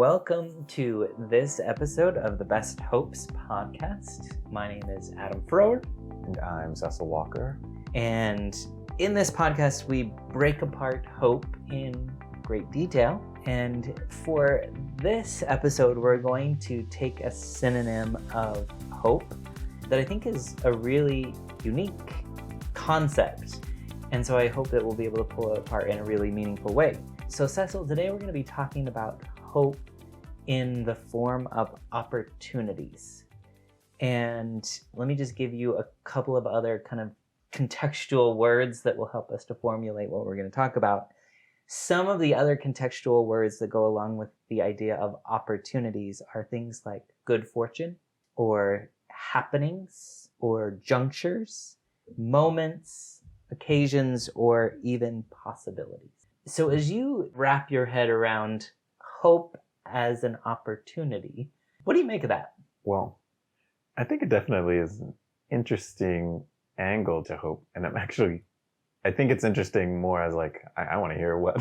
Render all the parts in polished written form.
Welcome to this episode of the Best Hopes podcast. My name is Adam Frower. And I'm Cecil Walker. And in this podcast, we break apart hope in great detail. And for this episode, we're going to take a synonym of hope that I think is a really unique concept. And so I hope that we'll be able to pull it apart in a really meaningful way. So Cecil, today we're going to be talking about hope in the form of opportunities. And let me just give you a couple of other kind of contextual words that will help us to formulate what we're going to talk about. Some of the other contextual words that go along with the idea of opportunities are things like good fortune, or happenings, or junctures, moments, occasions, or even possibilities. So as you wrap your head around hope as an opportunity, what do you make of that? Well, I think it definitely is an interesting angle to hope. And I think it's interesting more as like, I want to hear what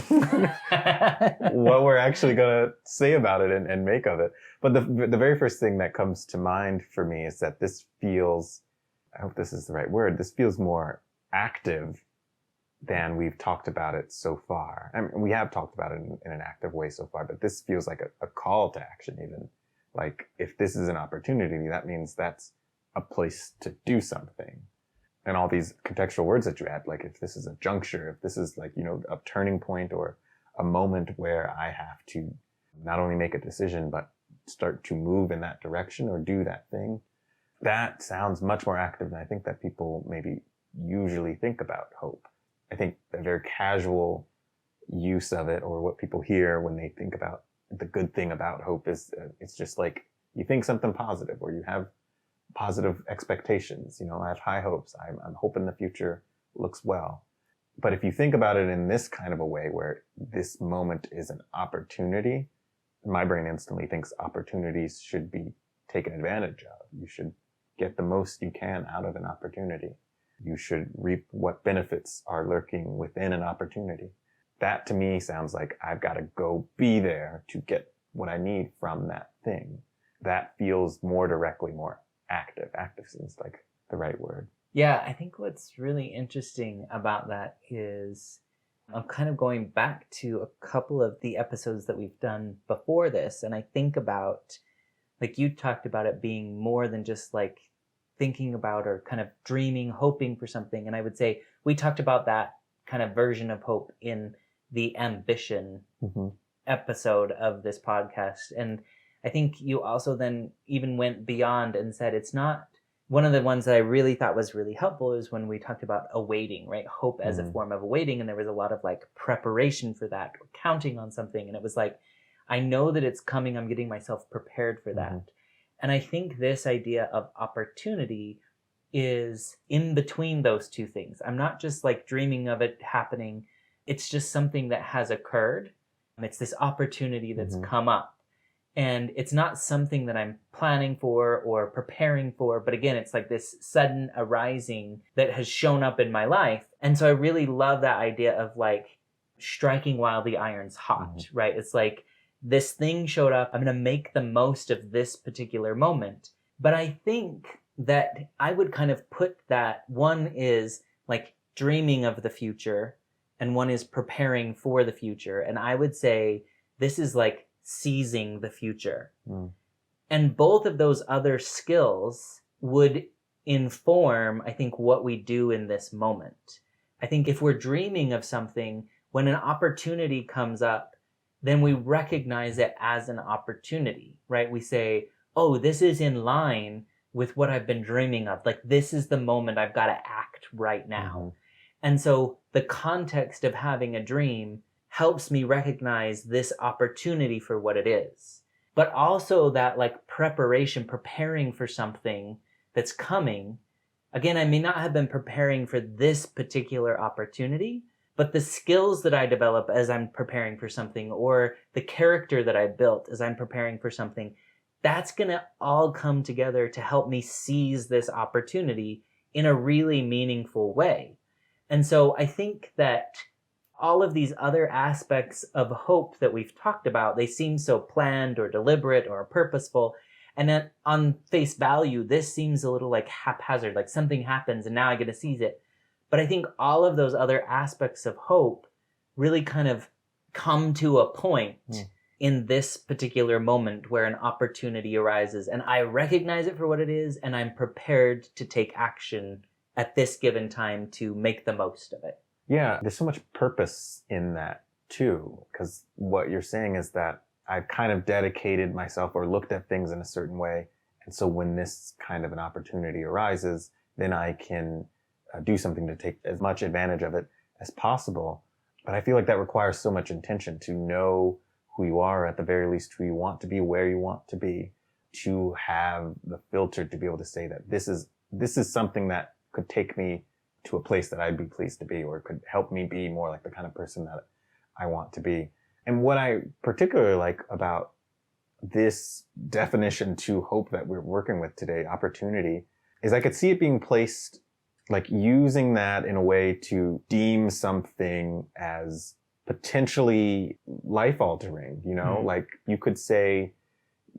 we're actually going to say about it and make of it. But the very first thing that comes to mind for me is that this feels, I hope this is the right word, this feels more active than we've talked about it so far. I mean, we have talked about it in an active way so far, but this feels like a call to action even. Like, if this is an opportunity, that means that's a place to do something. And all these contextual words that you add, like if this is a juncture, if this is like, a turning point or a moment where I have to not only make a decision, but start to move in that direction or do that thing, that sounds much more active than I think that people maybe usually think about hope. I think a very casual use of it, or what people hear when they think about the good thing about hope, is it's just like you think something positive, or you have positive expectations. I have high hopes. I'm hoping the future looks well. But if you think about it in this kind of a way where this moment is an opportunity, my brain instantly thinks opportunities should be taken advantage of. You should get the most you can out of an opportunity. You should reap what benefits are lurking within an opportunity. That to me sounds like I've got to go be there to get what I need from that thing. That feels more directly more active. Active seems like the right word. Yeah, I think what's really interesting about that is I'm kind of going back to a couple of the episodes that we've done before this. And I think about, like you talked about it being more than just like thinking about or kind of dreaming, hoping for something. And I would say we talked about that kind of version of hope in the ambition episode of this podcast. And I think you also then even went beyond and said it's not, one of the ones that I really thought was really helpful is when we talked about awaiting, right? Hope as a form of awaiting. And there was a lot of like preparation for that, counting on something. And it was like, I know that it's coming. I'm getting myself prepared for that. And I think this idea of opportunity is in between those two things. I'm not just like dreaming of it happening. It's just something that has occurred. It's this opportunity that's come up. And it's not something that I'm planning for or preparing for. But again, it's like this sudden arising that has shown up in my life. And so I really love that idea of like striking while the iron's hot, right? It's like, this thing showed up. I'm going to make the most of this particular moment. But I think that I would kind of put that one is like dreaming of the future and one is preparing for the future. And I would say this is like seizing the future. And both of those other skills would inform, I think, what we do in this moment. I think if we're dreaming of something, when an opportunity comes up, then we recognize it as an opportunity, right? We say, oh, this is in line with what I've been dreaming of. Like, this is the moment I've got to act right now. And so the context of having a dream helps me recognize this opportunity for what it is. But also that like preparation, preparing for something that's coming. Again, I may not have been preparing for this particular opportunity, but the skills that I develop as I'm preparing for something, or the character that I built as I'm preparing for something, that's going to all come together to help me seize this opportunity in a really meaningful way. And so I think that all of these other aspects of hope that we've talked about, they seem so planned or deliberate or purposeful. And then on face value, this seems a little like haphazard, like something happens and now I get to seize it. But I think all of those other aspects of hope really kind of come to a point in this particular moment where an opportunity arises and I recognize it for what it is and I'm prepared to take action at this given time to make the most of it. Yeah, there's so much purpose in that too, because what you're saying is that I've kind of dedicated myself or looked at things in a certain way. And so when this kind of an opportunity arises, then I can do something to take as much advantage of it as possible. But I feel like that requires so much intention to know who you are, at the very least, who you want to be, where you want to be, to have the filter to be able to say that this is something that could take me to a place that I'd be pleased to be, or could help me be more like the kind of person that I want to be. And what I particularly like about this definition to hope that we're working with today, opportunity, is I could see it being placed, like using that in a way to deem something as potentially life-altering, you know? Like you could say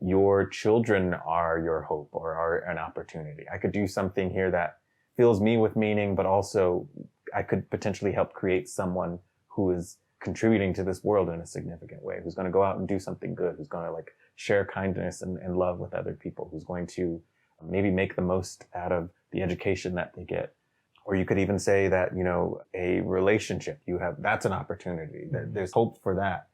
your children are your hope or are an opportunity. I could do something here that fills me with meaning, but also I could potentially help create someone who is contributing to this world in a significant way, who's going to go out and do something good, who's going to like share kindness and love with other people, who's going to maybe make the most out of the education that they get. Or you could even say that, you know, a relationship you have, that's an opportunity. There's hope for that.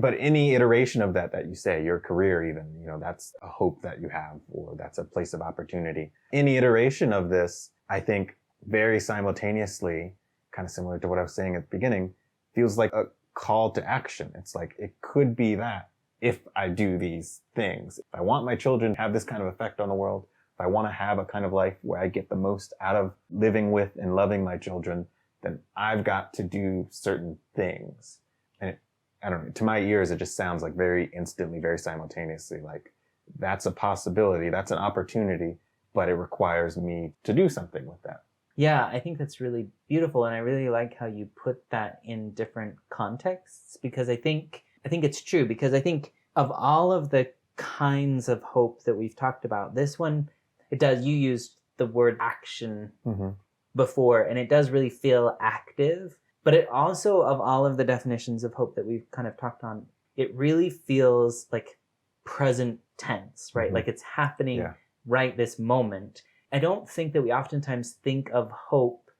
But any iteration of that you say, your career even, you know, that's a hope that you have, or that's a place of opportunity. Any iteration of this, I think, very simultaneously, kind of similar to what I was saying at the beginning, feels like a call to action. It's like, it could be that if I do these things. If I want my children to have this kind of effect on the world, if I want to have a kind of life where I get the most out of living with and loving my children, then I've got to do certain things. And I don't know, to my ears, it just sounds like very instantly, very simultaneously, like that's a possibility, that's an opportunity, but it requires me to do something with that. Yeah, I think that's really beautiful. And I really like how you put that in different contexts, because I think it's true, because I think of all of the kinds of hope that we've talked about, this one, you used the word action before, and it does really feel active, but it also, of all of the definitions of hope that we've kind of talked on, it really feels like present tense, right? Like it's happening right this moment. I don't think that we oftentimes think of hope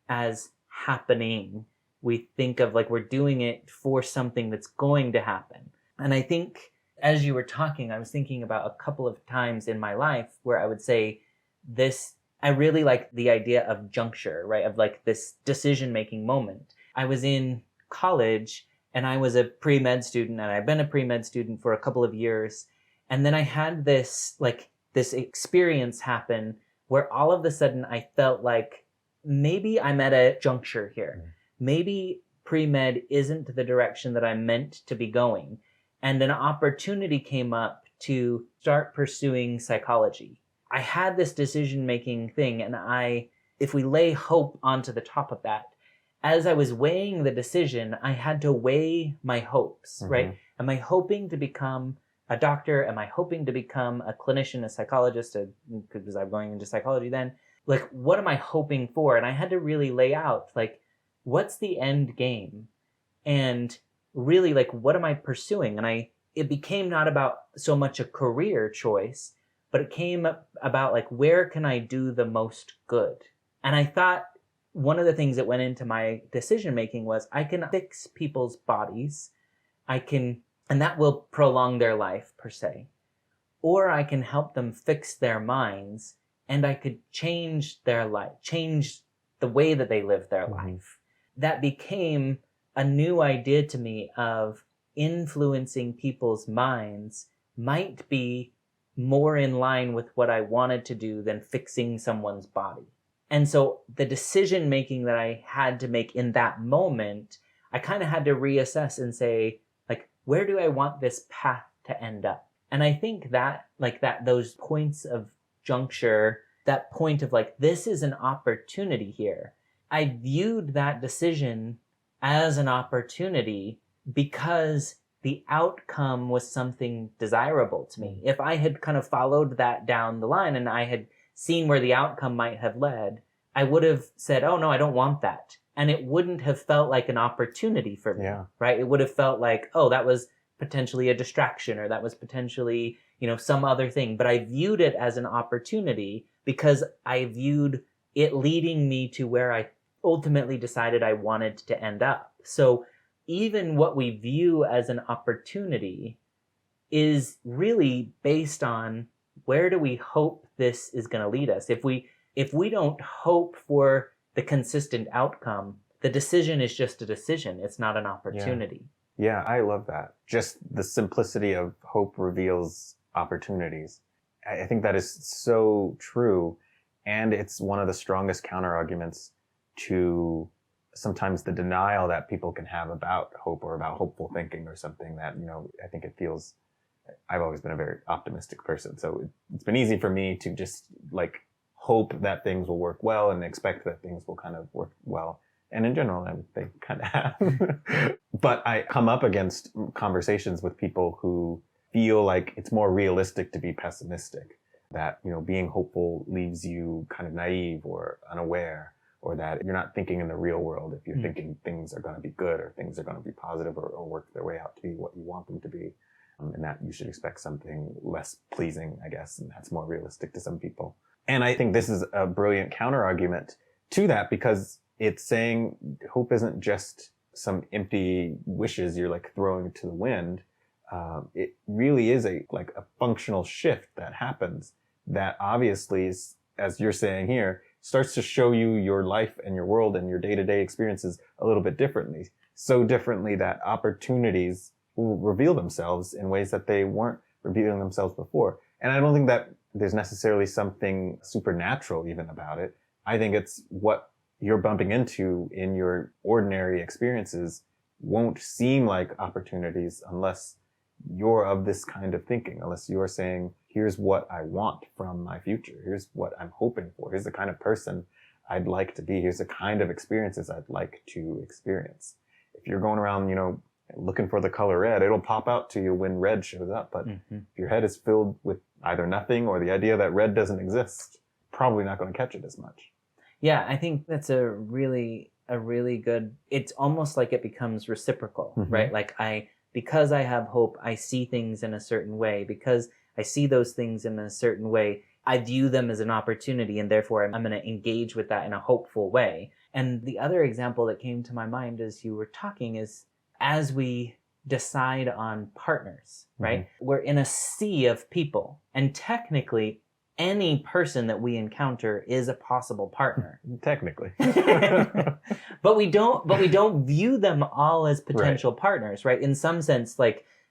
as happening. We think of like we're doing it for something that's going to happen. And I think as you were talking, I was thinking about a couple of times in my life where I would say this, I really like the idea of juncture, right? Of like this decision-making moment. I was in college and I was a pre-med student, and I've been a pre-med student for a couple of years. And then I had this experience happen where all of a sudden I felt like maybe I'm at a juncture here. Maybe pre-med isn't the direction that I'm meant to be going. And an opportunity came up to start pursuing psychology. I had this decision-making thing, and if we lay hope onto the top of that, as I was weighing the decision, I had to weigh my hopes, right? Am I hoping to become a doctor? Am I hoping to become a clinician, a psychologist, because I'm going into psychology then? Like, what am I hoping for? And I had to really lay out, like, what's the end game? And really, like, what am I pursuing? And it became not about so much a career choice, but it came about, like, where can I do the most good? And I thought one of the things that went into my decision making was I can fix people's bodies. And that will prolong their life per se. Or I can help them fix their minds, and I could change their life, change the way that they live their life. That became a new idea to me of influencing people's minds might be more in line with what I wanted to do than fixing someone's body. And so the decision making that I had to make in that moment, I kind of had to reassess and say, like, where do I want this path to end up? And I think that, like, those points of juncture, that point of like, this is an opportunity here. I viewed that decision as an opportunity because the outcome was something desirable to me. If I had kind of followed that down the line and I had seen where the outcome might have led, I would have said, oh no, I don't want that. And it wouldn't have felt like an opportunity for me, right? It would have felt like, oh, that was potentially a distraction, or that was potentially, some other thing. But I viewed it as an opportunity because I viewed it leading me to where I ultimately decided I wanted to end up. So even what we view as an opportunity is really based on where do we hope this is going to lead us. If we don't hope for the consistent outcome, the decision is just a decision. It's not an opportunity. Yeah, I love that. Just the simplicity of hope reveals opportunities. I think that is so true. And it's one of the strongest counter arguments to sometimes the denial that people can have about hope or about hopeful thinking or something that, I think it feels, I've always been a very optimistic person. So it's been easy for me to just hope that things will work well and expect that things will kind of work well. And in general, they kind of have. But I come up against conversations with people who feel like it's more realistic to be pessimistic, that, being hopeful leaves you kind of naive or unaware, or that you're not thinking in the real world if you're thinking things are going to be good or things are going to be positive or work their way out to be what you want them to be. And that you should expect something less pleasing, I guess, and that's more realistic to some people. And I think this is a brilliant counter argument to that, because it's saying hope isn't just some empty wishes you're throwing to the wind. It really is a functional shift that happens that obviously is, as you're saying here, starts to show you your life and your world and your day-to-day experiences a little bit differently. So differently that opportunities will reveal themselves in ways that they weren't revealing themselves before. And I don't think that there's necessarily something supernatural even about it. I think it's what you're bumping into in your ordinary experiences won't seem like opportunities unless you're of this kind of thinking, unless you're saying, here's what I want from my future. Here's what I'm hoping for. Here's the kind of person I'd like to be. Here's the kind of experiences I'd like to experience. If you're going around, looking for the color red, it'll pop out to you when red shows up. But if your head is filled with either nothing or the idea that red doesn't exist, probably not going to catch it as much. Yeah, I think that's a really good, it's almost like it becomes reciprocal, right? Because I have hope, I see things in a certain way. Because I see those things in a certain way, I view them as an opportunity, and therefore I'm going to engage with that in a hopeful way. And the other example that came to my mind as you were talking is, as we decide on partners, right? We're in a sea of people, and technically any person that we encounter is a possible partner. Technically. But we don't view them all as potential partners, right? In some sense,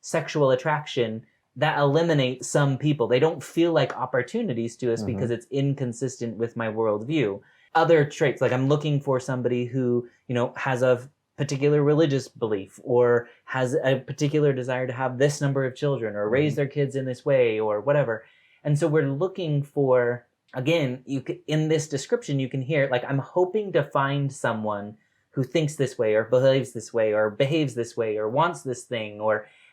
sexual attraction, that eliminates some people. They don't feel like opportunities to us because it's inconsistent with my worldview. Other traits, I'm looking for somebody who, has a particular religious belief or has a particular desire to have this number of children or raise their kids in this way or whatever. And so we're looking for, again, in this description, you can hear, I'm hoping to find someone who thinks this way or behaves this way or behaves this way or wants this thing.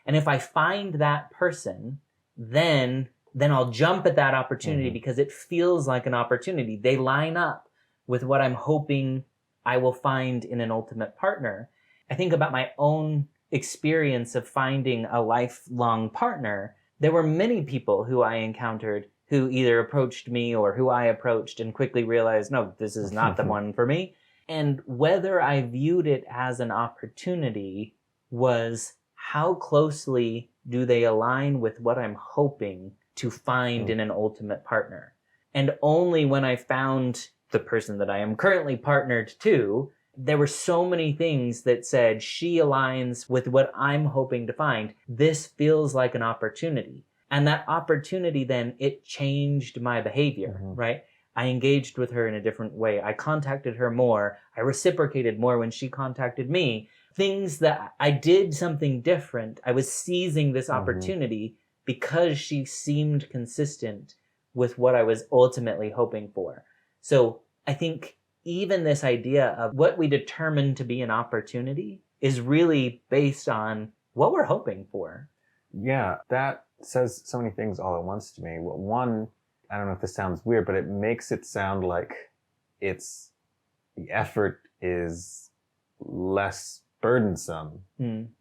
And if I find that person, then I'll jump at that opportunity because it feels like an opportunity. They line up with what I'm hoping I will find in an ultimate partner. I think about my own experience of finding a lifelong partner. There were many people who I encountered who either approached me or who I approached and quickly realized, no, this is not the one for me. And whether I viewed it as an opportunity was how closely do they align with what I'm hoping to find in an ultimate partner. And only when I found the person that I am currently partnered to, there were so many things that said she aligns with what I'm hoping to find. This feels like an opportunity. And that opportunity then, it changed my behavior, right? I engaged with her in a different way. I contacted her more. I reciprocated more when she contacted me. Things that I did something different. I was seizing this opportunity because she seemed consistent with what I was ultimately hoping for. So I think even this idea of what we determine to be an opportunity is really based on what we're hoping for. Yeah, that says so many things all at once to me. Well, one, I don't know if this sounds weird, but it makes it sound like the effort is less burdensome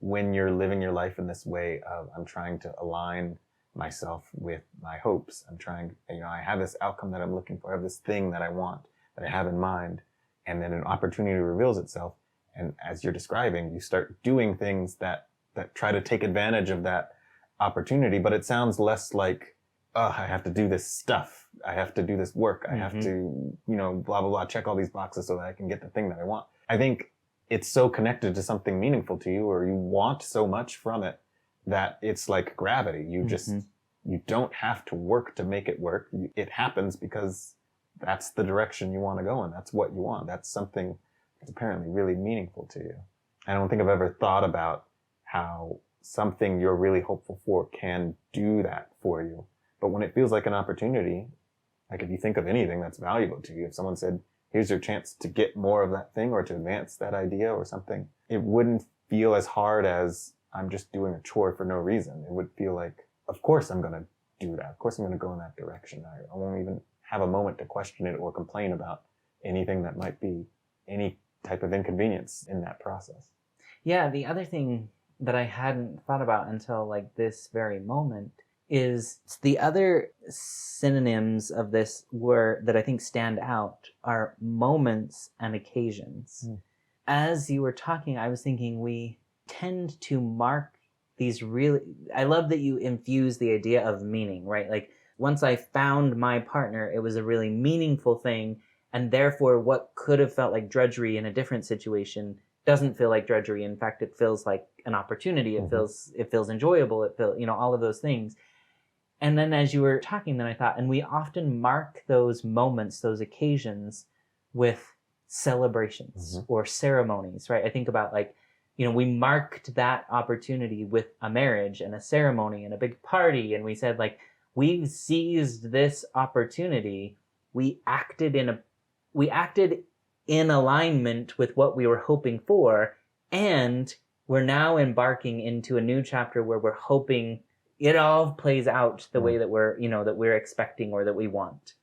when you're living your life in this way of, I'm trying to align myself with my hopes. I'm trying, I have this outcome that I'm looking for. I have this thing that I want, that I have in mind. And then an opportunity reveals itself. And as you're describing, you start doing things that try to take advantage of that opportunity. But it sounds less like, oh, I have to do this stuff. I have to do this work. I have to, blah, blah, blah, check all these boxes so that I can get the thing that I want. I think it's so connected to something meaningful to you, or you want so much from it, that it's like gravity. You just, you don't have to work to make it work. It happens because that's the direction you want to go in. That's what you want. That's something that's apparently really meaningful to you. I don't think I've ever thought about how something you're really hopeful for can do that for you. But when it feels like an opportunity, like if you think of anything that's valuable to you, if someone said, here's your chance to get more of that thing or to advance that idea or something, it wouldn't feel as hard as I'm just doing a chore for no reason. It would feel like, of course I'm going to do that. Of course I'm going to go in that direction. I won't even have a moment to question it or complain about anything that might be any type of inconvenience in that process. Yeah, the other thing that I hadn't thought about until like this very moment is the other synonyms of this that I think stand out are moments and occasions. As you were talking, I was thinking we tend to mark these really, I love that you infuse the idea of meaning, right? Like once I found my partner, it was a really meaningful thing. And therefore what could have felt like drudgery in a different situation doesn't feel like drudgery. In fact, it feels like an opportunity. It feels enjoyable. It feels, all of those things. And then as you were talking, then I thought, and we often mark those moments, those occasions with celebrations or ceremonies, right? I think about like, we marked that opportunity with a marriage and a ceremony and a big party. And we said like, we seized this opportunity. We acted in alignment with what we were hoping for. And we're now embarking into a new chapter where we're hoping it all plays out the way that we're expecting or that we want.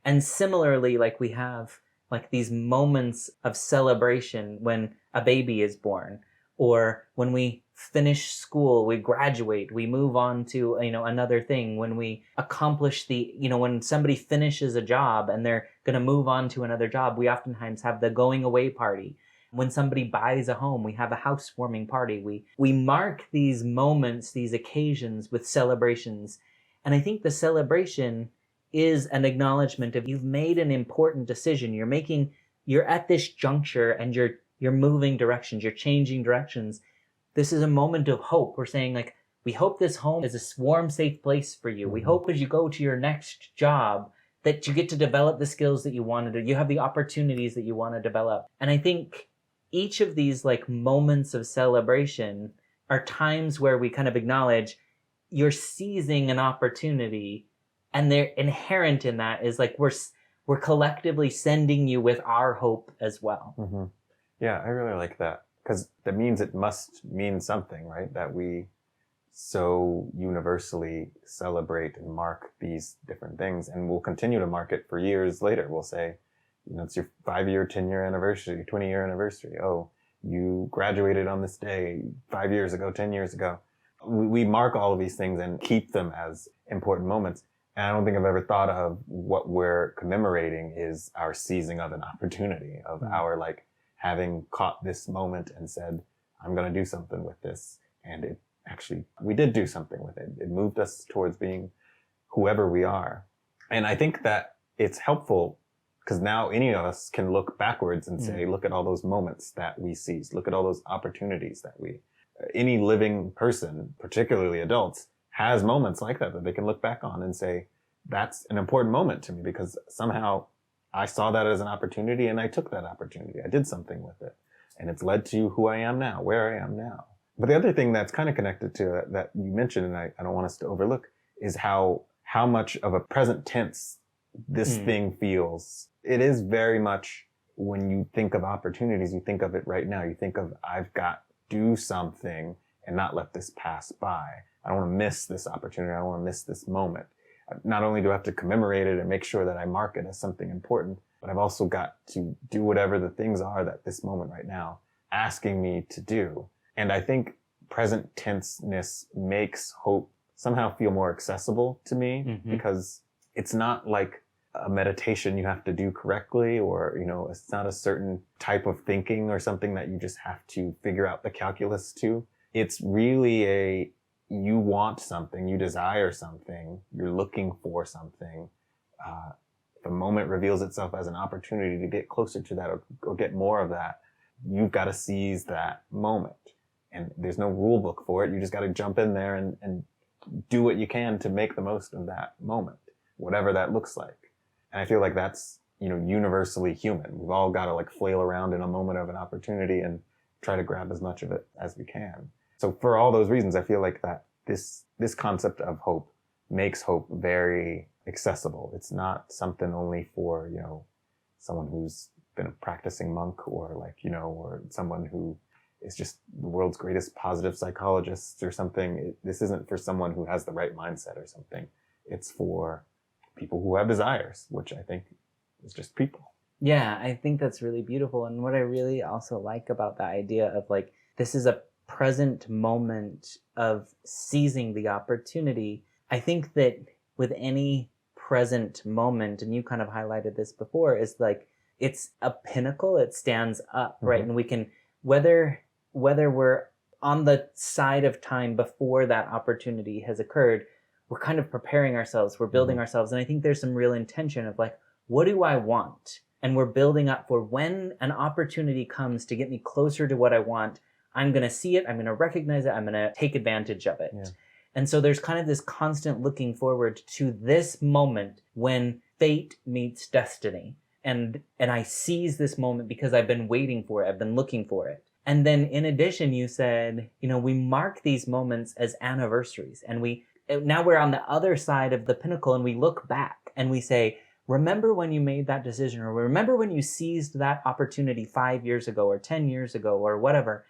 And similarly, like we have like these moments of celebration when a baby is born, or when we finish school, we graduate, we move on to, another thing. When we accomplish when somebody finishes a job and they're going to move on to another job, we oftentimes have the going away party. When somebody buys a home, we have a housewarming party. We mark these moments, these occasions with celebrations. And I think the celebration is an acknowledgement of you've made an important decision. You're at this juncture and you're moving directions, you're changing directions. This is a moment of hope. We're saying like, we hope this home is a warm, safe place for you. We hope as you go to your next job that you get to develop the skills that you want to do. You have the opportunities that you want to develop. And I think each of these like moments of celebration are times where we kind of acknowledge you're seizing an opportunity, and they're inherent in that is like we're collectively sending you with our hope as well. Yeah, I really like that, because that means it must mean something, right? That we so universally celebrate and mark these different things, and we'll continue to mark it for years later. We'll say, it's your 5-year, 10-year anniversary, 20-year anniversary. Oh, you graduated on this day 5 years ago, 10 years ago. We mark all of these things and keep them as important moments. And I don't think I've ever thought of what we're commemorating is our seizing of an opportunity, of our like having caught this moment and said, I'm going to do something with this. And we did do something with it. It moved us towards being whoever we are. And I think that it's helpful because now any of us can look backwards and say, look at all those moments that we seized. Look at all those opportunities that any living person, particularly adults, has moments like that they can look back on and say, that's an important moment to me because somehow I saw that as an opportunity and I took that opportunity. I did something with it. And it's led to who I am now, where I am now. But the other thing that's kind of connected to that you mentioned, and I don't want us to overlook, is how much of a present tense this thing feels. It is very much when you think of opportunities, you think of it right now. You think of, I've got to do something and not let this pass by. I don't want to miss this opportunity. I don't want to miss this moment. Not only do I have to commemorate it and make sure that I mark it as something important, but I've also got to do whatever the things are that this moment right now asking me to do. And I think present tenseness makes hope somehow feel more accessible to me, because it's not like a meditation you have to do correctly, or, it's not a certain type of thinking or something that you just have to figure out the calculus to. It's really you want something, you desire something, you're looking for something. If a moment reveals itself as an opportunity to get closer to that or get more of that, you've got to seize that moment. And there's no rule book for it. You just got to jump in there and do what you can to make the most of that moment, whatever that looks like. And I feel like that's, universally human. We've all got to flail around in a moment of an opportunity and try to grab as much of it as we can. So for all those reasons, I feel like that this concept of hope makes hope very accessible. It's not something only for, someone who's been a practicing monk, or or someone who is just the world's greatest positive psychologist or something. This isn't for someone who has the right mindset or something. It's for people who have desires, which I think is just people. Yeah, I think that's really beautiful. And what I really also like about the idea of this is a present moment of seizing the opportunity. I think that with any present moment, and you kind of highlighted this before, is it's a pinnacle. It stands up, right? And we can, whether we're on the side of time before that opportunity has occurred, we're kind of preparing ourselves, we're building ourselves. And I think there's some real intention of what do I want? And we're building up for when an opportunity comes to get me closer to what I want, I'm going to see it, I'm going to recognize it, I'm going to take advantage of it. Yeah. And so there's kind of this constant looking forward to this moment when fate meets destiny. And I seize this moment because I've been waiting for it, I've been looking for it. And then in addition, you said, we mark these moments as anniversaries. And now we're on the other side of the pinnacle, and we look back and we say, remember when you made that decision, or remember when you seized that opportunity 5 years ago or 10 years ago or whatever.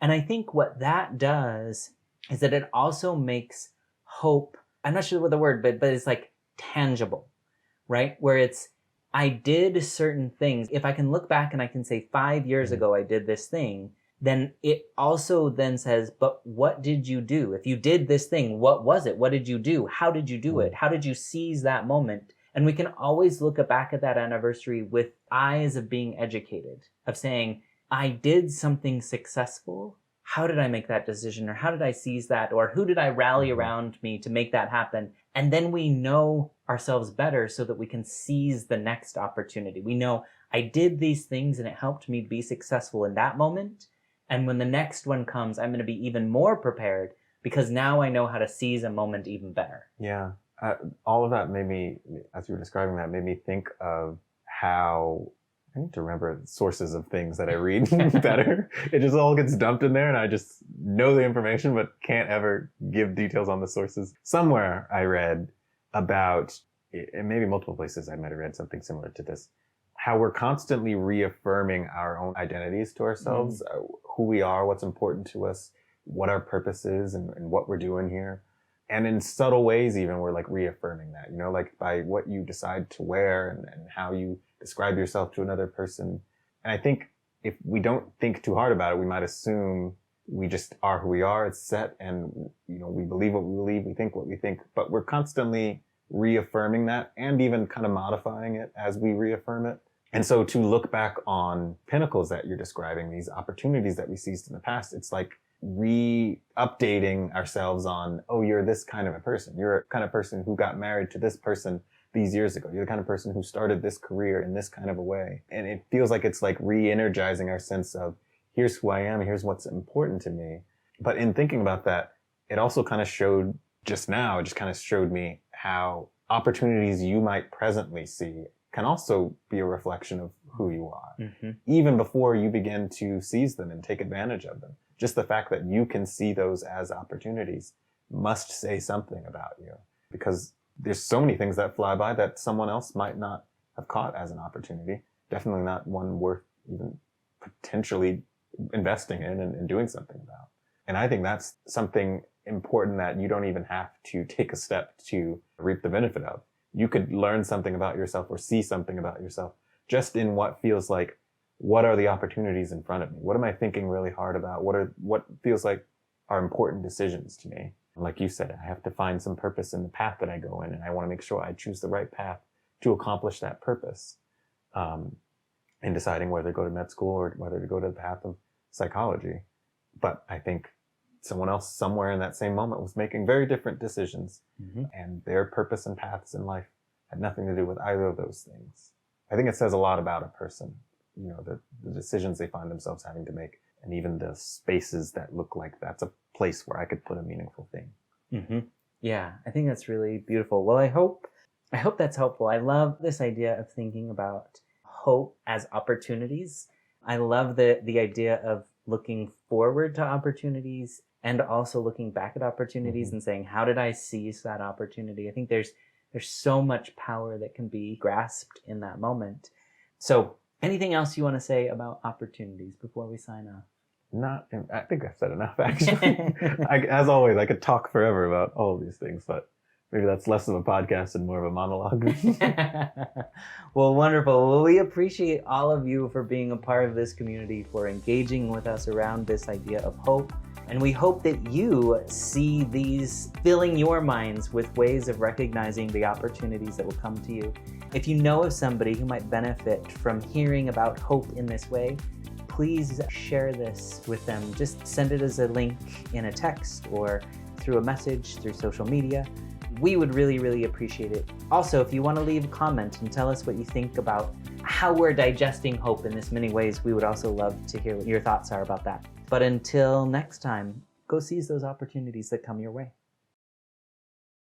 And I think what that does is that it also makes hope, I'm not sure what the word, but it's tangible, right? Where it's, I did certain things. If I can look back and I can say 5 years ago I did this thing, then it also then says, but what did you do? If you did this thing, what was it? What did you do? How did you do it? How did you seize that moment? And we can always look back at that anniversary with eyes of being educated, of saying, I did something successful. How did I make that decision? Or how did I seize that? Or who did I rally around me to make that happen? And then we know ourselves better so that we can seize the next opportunity. We know I did these things and it helped me be successful in that moment. And when the next one comes, I'm going to be even more prepared because now I know how to seize a moment even better. Yeah. All of that made me, as you were describing that, made me think of how I need to remember sources of things that I read better. It just all gets dumped in there and I just know the information but can't ever give details on the sources. Somewhere I read about, and maybe multiple places I might have read something similar to this, how we're constantly reaffirming our own identities to ourselves, who we are, what's important to us, what our purpose is, and what we're doing here. And in subtle ways even, we're reaffirming that, by what you decide to wear and how you describe yourself to another person. And I think if we don't think too hard about it, we might assume we just are who we are. It's set and, we believe what we believe, we think what we think, but we're constantly reaffirming that and even kind of modifying it as we reaffirm it. And so to look back on pinnacles that you're describing, these opportunities that we seized in the past, it's re-updating ourselves on, oh, you're this kind of a person. You're a kind of person who got married to this person these years ago. You're the kind of person who started this career in this kind of a way. And it feels like it's re-energizing our sense of, here's who I am, here's what's important to me. But in thinking about that, it also kind of showed just now, it just kind of showed me how opportunities you might presently see can also be a reflection of who you are, even before you begin to seize them and take advantage of them. Just the fact that you can see those as opportunities must say something about you, because there's so many things that fly by that someone else might not have caught as an opportunity. definitely not one worth even potentially investing in and doing something about. And I think that's something important that you don't even have to take a step to reap the benefit of. You could learn something about yourself or see something about yourself just in what feels like, what are the opportunities in front of me? What am I thinking really hard about? What feels like are important decisions to me? Like you said, I have to find some purpose in the path that I go in, and I want to make sure I choose the right path to accomplish that purpose. In deciding whether to go to med school or whether to go to the path of psychology. But I think someone else somewhere in that same moment was making very different decisions, and their purpose and paths in life had nothing to do with either of those things. I think it says a lot about a person, the decisions they find themselves having to make, and even the spaces that look like that's a place where I could put a meaningful thing. Yeah, I think that's really beautiful. Well, I hope that's helpful. I love this idea of thinking about hope as opportunities. I love the idea of looking forward to opportunities and also looking back at opportunities and saying, how did I seize that opportunity? I think there's so much power that can be grasped in that moment. So anything else you want to say about opportunities before we sign off? I think I've said enough, actually. As always, I could talk forever about all of these things, but maybe that's less of a podcast and more of a monologue. Well, wonderful. Well, we appreciate all of you for being a part of this community, for engaging with us around this idea of hope. And we hope that you see these filling your minds with ways of recognizing the opportunities that will come to you. If you know of somebody who might benefit from hearing about hope in this way, please share this with them. Just send it as a link in a text or through a message through social media. We would really, really appreciate it. Also, if you want to leave a comment and tell us what you think about how we're digesting hope in this many ways, we would also love to hear what your thoughts are about that. But until next time, go seize those opportunities that come your way.